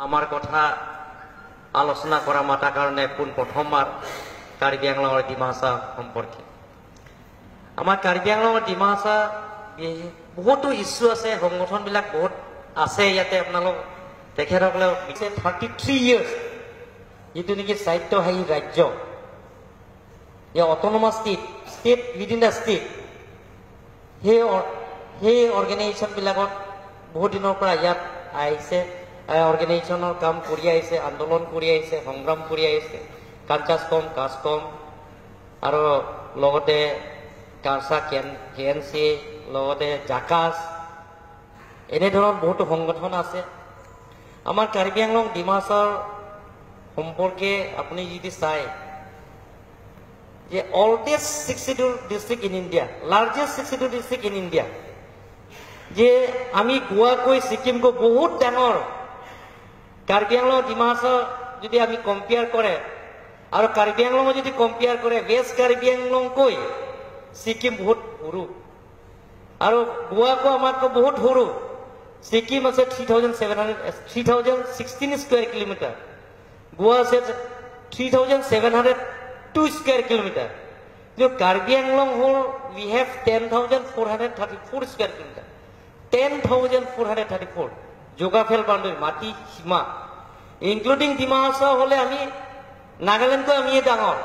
আমাৰ কথা আলোচনা কৰা মাতাৰ কাৰণে কোন প্ৰথমবাৰ কাৰ্বি আংলঙৰ ডিমা হাছাও সম্পৰ্কে আমাৰ কাৰ্বি আংলঙৰ ডিমা হাছাও বহুতো ইস্যু আছে সংগঠন বিলাক বহুত আছে ইয়াতে আপোনালোক তেখেতসকলে 33 ইয়ার্স যেটো নেকি স্বায়ত্তশাসী রাজ্য autonomous state within the state সেই অর্গানাইজেশন বিলাকত বহুত দিনৰ পৰা ইয়াত আহিছে অৰ্গানাইজেশনেৰ কাম কৰি আহিছে আন্দোলন কৰি আহিছে সংগ্ৰাম কৰি আহিছে কাঞ্চাস কম আৰু লগতে কাঁচা কেএনসি লগতে জাকাস এনে ধৰণৰ বহুতো সংগঠন আছে আমাৰ কাৰ্বি আংলং ডিমা হাছাওৰ সম্পর্কে আপনি যদি চাই যে oldest 62 district in India, largest 62 district in India, যে আমি গোয়া কই সিকিম কো বহুত ডাঙর কার্বি আংলং ডিমা হাছাও যদি আমি কম্পেয়ার করে আর কার্বি আংলং যদি কম্পেয়ার করে ওয়েস্ট কার্বি আংলং কই সিকিম বহুত সৰু আৰ গোয়া কো আমাৰ কো বহুত সৰু সিকিম আছে 3016 স্কয়ার কিলোমিটার গোয়া আছে 3702 square kilometer. The Karbi Anglong whole we have 10,434 square kilometer. 10,434. Geographical boundary mati sima. Including Dima Hassao hole ami Nagaland ko ami dangor.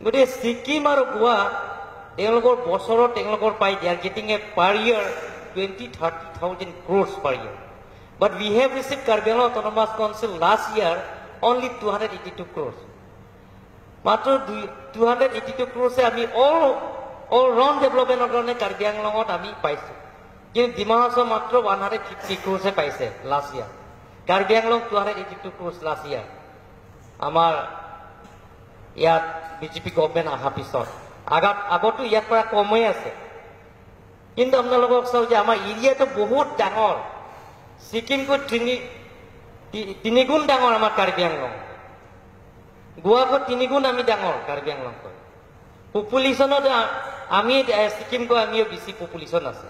Gote Sikkim aru Goa tenglokor bosorot tenglokor pai they are getting a per year 20-30,000 crores per year. But we have received Karbi Anglong Autonomous Council last year only 282 crores. মাত্র 282 ক্রোসে আমি all round ডেভেলপমেন্টৰ কাৰণে কাৰ্বি আংলঙত আমি পাইছো কিন্তু ডিমা হাছাও মাত্ৰ 150 ক্ৰোসে পাইছে last ইয়াৰ Karbi Anglong 282 ক্ৰোস last ইয়াৰ আমাৰ ইয়াত বিজেপি গভৰ্নমেন্ট আহা পিছত আগতো ইয়াৰ পৰা কমই আছে কিন্তু আপোনালোকক চাও যে আমাৰ এৰিয়াটো বহুত ডাঙৰ সিকিমকো তিনিগুণ ডাঙৰ আমাৰ কাৰ্বি আংলং গোয়া কো তিনিগুণ আমি ডাঙৰ কাৰ্বি আংলং কো পপুলেশনত আমি সিকিম কো আমিও বেছি পপুলেশন আছে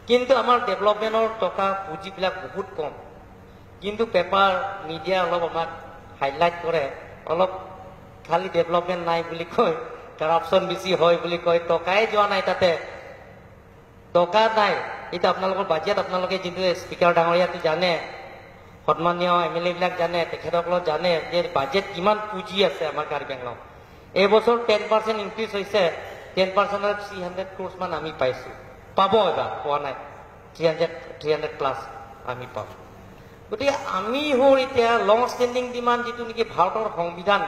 কিন্তু আমাৰ ডেভেলপমেন্টৰ টকা পুঁজি বিলাক বহুত কম কিন্তু পেপাৰ মিডিয়া অলপ আমাক হাইলাইট কৰে অলপ খালি ডেভেলপমেন্ট নাই বুলি কয় কাৰাপশন বেছি হয় বুলি কয় টকাই যোৱা নাই তাতে টকা নাই এটা আপোনালোকৰ বাজেট আপোনালোকে যিটো স্পিকাৰ ডাঙৰীয়াটো জানে সন্মানীয় এমএলএ বিলাক জানে তেখেতসকলক জানে যে বাজেট কিমান পুঁজি আছে আমাৰ কাৰ্বি আংলং এই বছৰ 10% ইনক্ৰিজ হৈছে 10% 300 ক্ৰোস মান আমি পাইছো পাবো এবাৰ পোৱা নাই 300 প্লাস আমি পাব গতিকে আমি হল এতিয়া লং স্টেন্ডিং ডিমান্ড যেটো নেকি ভাৰতৰ সংবিধান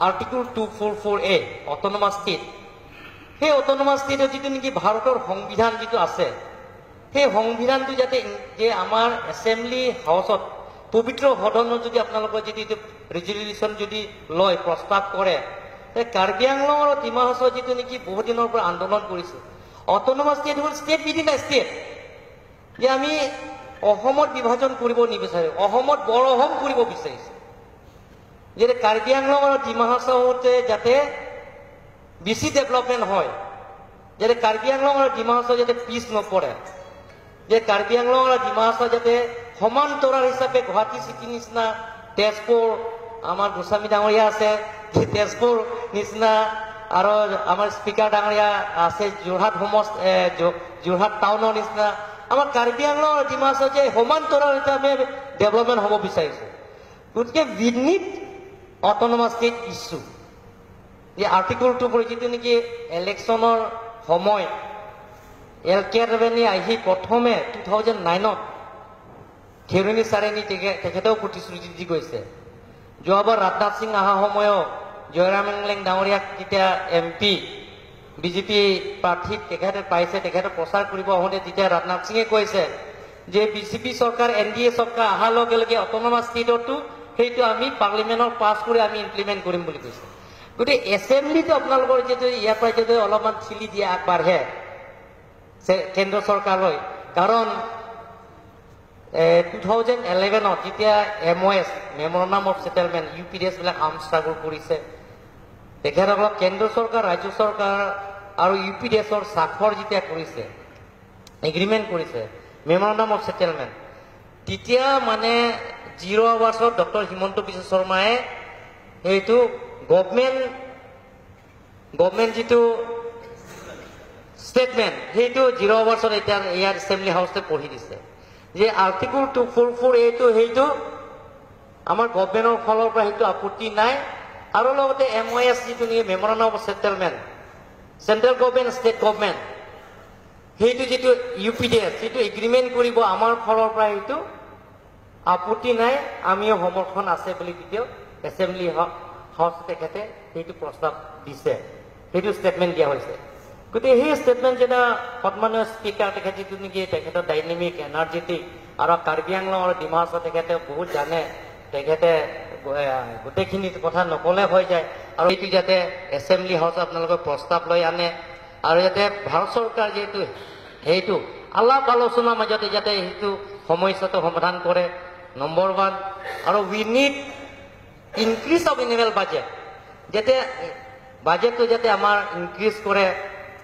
আৰ্টিকল 244A অটোনমাস স্টেট সেই অটোনমাস স্টেটৰ যেটো নেকি ভাৰতৰ সংবিধান যেটো আছে সেই সংবিধানটো যাতে যে আমাৰ এসেম্বলি হাউসত পবিত্ৰ সদনত যদি আপোনালোকৰ যদি ৰেজলিউশন যদি লয় প্ৰস্তাৱ কৰে কাৰ্বি আংলং আৰু ডিমা হাছাও যেটো নেকি বহুত দিনৰ পৰা আন্দোলন কৰিছে autonomous state hall state within the state যে আমি অসমত বিভাজন কৰিব নিবিচাৰে অসমত বড় অসম কৰিব বিচাৰিছে যে কাৰ্বি আংলং আৰু ডিমা হাছাওতে যাতে বেছি ডেভেলপমেন্ট হয় যে কাৰ্বি আংলং আৰু ডিমা হাছাও যাতে পিছ নপৰে যে কাৰ্বি আংলং আৰু ডিমা হাছাও যাতে সমান্তৰাল হিচাপে গুৱাহাটী সিটি নিচিনা তেজপুৰ আমাৰ গোস্বামী ডাঙৰীয়া আছে তেজপুৰ নিচিনা আৰু আমাৰ স্পিকাৰ ডাঙৰীয়া আছে যোৰহাট টাউনৰ নিচিনা আমাৰ কাৰ্বি আংলং আৰু ডিমা হাছাও যে সমান্তৰাল হিচাপে ডেভেলপমেন্ট হ'ব বিচাৰিছে গতিকে উই নিড অটোনমাস স্টেট ইস্যু যে আৰ্টিকল 2 পৰি যিটো নেকি ইলেকশ্যনৰ সময় LK Advani আহি প্ৰথমে 2009 খেৰণী সাৰেনী তেখেতেও প্ৰতিশ্ৰুতি দি গৈছে যোৱাবাৰ ৰাজনাথ সিং আহা সময়ও জয়ৰাম মেংলেং ডাঙৰীয়াক যেতিয়া MP বিজেপি প্ৰাৰ্থী তেখেতে পাইছে তেখেতে প্ৰচাৰ কৰিব আহোঁতে তেতিয়া ৰাজনাথ সিঙে কৈছে যে বিজেপি চৰকাৰ NDA চৰকাৰ আহাৰ লগে লগে অটোনমাস স্টেটটো সেইটো আমি পাৰ্লিমেণ্টৰ পাছ কৰি আমি ইমপ্লিমেণ্ট কৰিম বুলি কৈছে গতিকে এছেম্বলিটো আপোনালোকৰ যেটো ইয়াৰ পৰা যদি অলপমান চিলি দিয়া আগবাঢ়ে কেন্দ্র সরকারলৈ কারণ 2011 যেতিয়া MOS memorandum of settlement UPDS বিলাক আর্ম স্ট্রাগল কৰিছে তেখেতসকলক কেন্দ্ৰ সৰকাৰ ৰাজ্য সৰকাৰ আৰু UPDSৰ স্বাক্ষৰ যেতিয়া কৰিছে এগ্ৰিমেন্ট কৰিছে মেমোৰান্ডাম অফ সেটেলমেন্ট তেতিয়া মানে 0 আৱাৰ্ছত ডক্টৰ হিমন্ত বিশ্ব শৰ্মায়ে এইটো গভৰ্ণমেণ্ট যিটো স্টেটমেণ্ট সেইটো 0 আৱাৰ্ছত এতিয়া ইয়াৰ এছেম্বলি হাউচতে পঢ়ি দিছে যে আৰ্টিকল 244A সেইটো আমাৰ গভৰ্ণমেণ্টৰ ফালৰ পৰা সেইটো আপত্তি নাই আৰু লগতে MOS যিটো নেকি memorandum of settlement central government state government সেইটো যিটো UPDS সেইটো এগ্ৰিমেণ্ট কৰিব আমাৰ ফালৰ পৰা সেইটো আপত্তি নাই আমিও সমৰ্থন আছে বুলি কেতিয়াও এছেম্বলি হাউচ তেখেতে সেইটো প্ৰস্তাৱ দিছে সেইটো ষ্টেটমেণ্ট দিয়া হৈছে গতিকে সেই ষ্টেটমেণ্ট যেটা সন্মানীয় স্পীকাৰ তেখেত যিটো নেকি তেখেতৰ ডাইনামিক এনাৰ্জেটিক আৰু কাৰ্বি আংলং আৰু ডিমা হাছাও তেখেতে বহুত জানে তেখেতে গোটেইখিনি কথা নকলে হৈ যায় আৰু এইটো যাতে এছেম্বলি হাউচ আপোনালোকে প্ৰস্তাৱ লৈ আনে আৰু যাতে ভাৰত চৰকাৰ যিহেতু সেইটো আলাপ আলোচনাৰ মাজতে যাতে সেইটো সমস্যাটো সমাধান কৰে নম্বৰ 1 আৰু we need increase of annual budget যাতে বাজেটটো যাতে আমাৰ ইনক্ৰিজ কৰে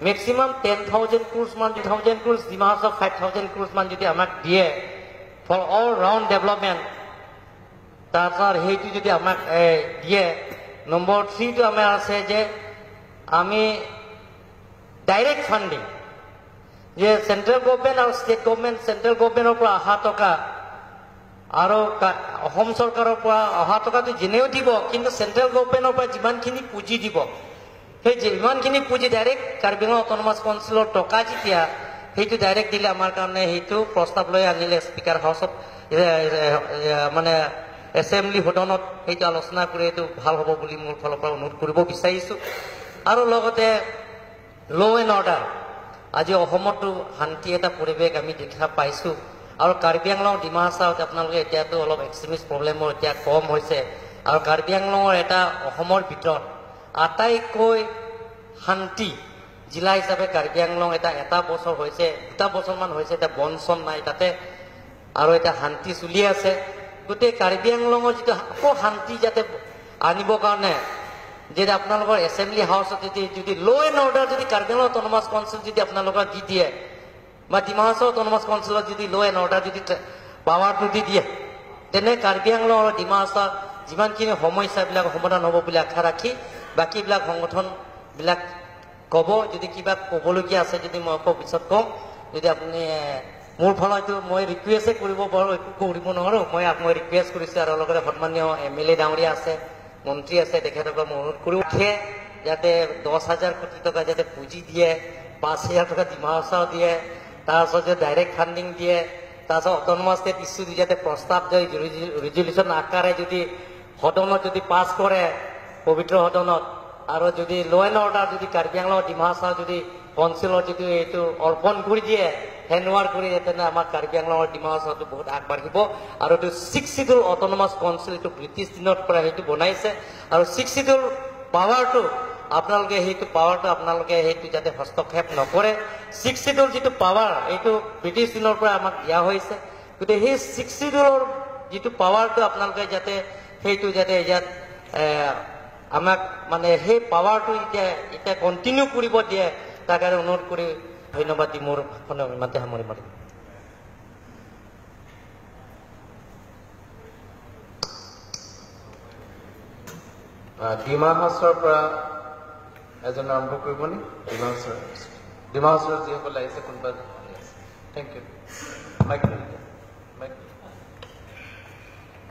মেক্সিমাম 10,000 crores মান 2,000 crores ডিমা হাছাও 5,000 crores মান যদি আমাক দিয়ে ফৰ অল ৰাউণ্ড ডেভেলপমেণ্ট তাৰপৰা সেইটো যদি আমাক দিয়ে নম্বৰ 3 টো আমাৰ আছে যে আমি ডাইৰেক্ট ফাণ্ডিং যে চেন্ট্ৰেল গভৰ্ণমেণ্ট আৰু ষ্টেট গভৰ্ণমেণ্ট চেন্ট্ৰেল গভৰ্ণমেণ্টৰ পৰা অহা টকা আৰু অসম চৰকাৰৰ পৰা অহা টকাটো যেনেও দিব কিন্তু চেন্ট্ৰেল গভৰ্ণমেণ্টৰ পৰা যিমানখিনি পুঁজি দিব সেই যিমানখিনি পুঁজি ডাইৰেক্ট কাৰ্বি আংলং অট'নমাছ কাউন্সিলৰ টকা যেতিয়া সেইটো ডাইৰেক্ট দিলে আমাৰ কাৰণে সেইটো প্ৰস্তাৱ লৈ আনিলে স্পীকাৰ হাউচত মানে এছেম্বলি সদনত সেইটো আলোচনা কৰি এইটো ভাল হ'ব বুলি মোৰ ফালৰ পৰা অনুৰোধ কৰিব বিচাৰিছোঁ আৰু লগতে ল' এণ্ড অৰ্ডাৰ আজি অসমতো শান্তি এটা পৰিৱেশ আমি দেখা পাইছোঁ আৰু কাৰ্বি আংলং ডিমা হাছাওত আপোনালোকে এতিয়াতো অলপ এক্সট্ৰিমিষ্ট প্ৰব্লেমৰ এতিয়া কম হৈছে আৰু কাৰ্বি আংলঙৰ এটা অসমৰ ভিতৰত আটাইতকৈ শান্তি জিলা হিচাপে কাৰ্বি আংলং এটা বছৰ হৈছে 2 বছৰমান হৈছে এতিয়া বন চন নাই তাতে আৰু এটা শান্তি চলি আছে গোটেই কাৰ্বি আংলঙৰ যিটো আকৌ শান্তি যাতে আনিবৰ কাৰণে যদি আপোনালোকৰ এছেম্বলি হাউচত যদি ল' এণ্ড অৰ্ডাৰ যদি কাৰ্বি আংলং অট'নমাছ কাউন্সিল যদি আপোনালোকক দি দিয়ে বা ডিমা হাছাও অট'নমাছ কাউন্সিলত যদি ল' এণ্ড অৰ্ডাৰ যদি পাৱাৰটো দি দিয়ে তেনে কাৰ্বি আংলং আৰু ডিমা হাছাও যিমানখিনি সমস্যাবিলাক সমাধান হ'ব বুলি আশা ৰাখি বাকীবিলাক সংগঠনবিলাক ক'ব যদি কিবা ক'বলগীয়া আছে যদি মই আকৌ পিছত কম যদি আপুনি মোৰ ফালতো মই ৰিকুৱেষ্টে কৰিব পাৰোঁ একো কৰিব নোৱাৰোঁ মই ৰিকুৱেষ্ট কৰিছোঁ আৰু লগতে সন্মানীয় MLA ডাঙৰীয়া আছে মন্ত্ৰী আছে তেখেতক মই অনুৰোধ কৰি উঠে যাতে 10,000 কোটি টকা যাতে পুঁজি দিয়ে 5,000 টকা ডিমা হাছাও দিয়ে তাৰপিছত যে ডাইৰেক্ট ফাণ্ডিং দিয়ে তাৰপিছত অট'নমাছ ষ্টেট ইছ্যু যাতে প্ৰস্তাৱ দিয়ে ৰিজলিউশ্যন আকাৰে যদি সদনত যদি পাছ কৰে পবিত্ৰ সদনত আৰু যদি ল' এণ্ড অৰ্ডাৰ যদি কাৰ্বি আংলং ডিমা হাছাও যদি কাউন্সিলত যদি এইটো অৰ্পণ কৰি দিয়ে হেণ্ডৱাৰ কৰি দিয়ে তেনে আমাৰ কাৰ্বি আংলঙৰ ডিমা হাছাওটো বহুত আগবাঢ়িব আৰু এইটো 6 শিডিউল অট'নমাছ কাউন্সিল এইটো ব্ৰিটিছ দিনৰ পৰা সেইটো বনাইছে আৰু 6 শিডিউল পাৱাৰটো আপোনালোকে সেইটো যাতে হস্তক্ষেপ নকৰে 6 শিডিউল যিটো পাৱাৰ এইটো ব্ৰিটিছ দিনৰ পৰা আমাক দিয়া হৈছে গতিকে সেই 6 শিডিউলৰ যিটো পাৱাৰটো আপোনালোকে যাতে সেইটো যাতে ইয়াত আমাক মানে সেই পাৱাৰটো এতিয়া কণ্টিনিউ কৰিব দিয়ে তাৰ কাৰণে অনুৰোধ কৰি ধন্যবাদ দি মোৰ ভাষণ ইমানতে সামৰি মাৰিম ডিমা হাছাওৰ পৰা এজন আৰম্ভ কৰিব নি ডিমা হাছাওৰ যিসকল আহিছে কোনোবা থেংক ইউ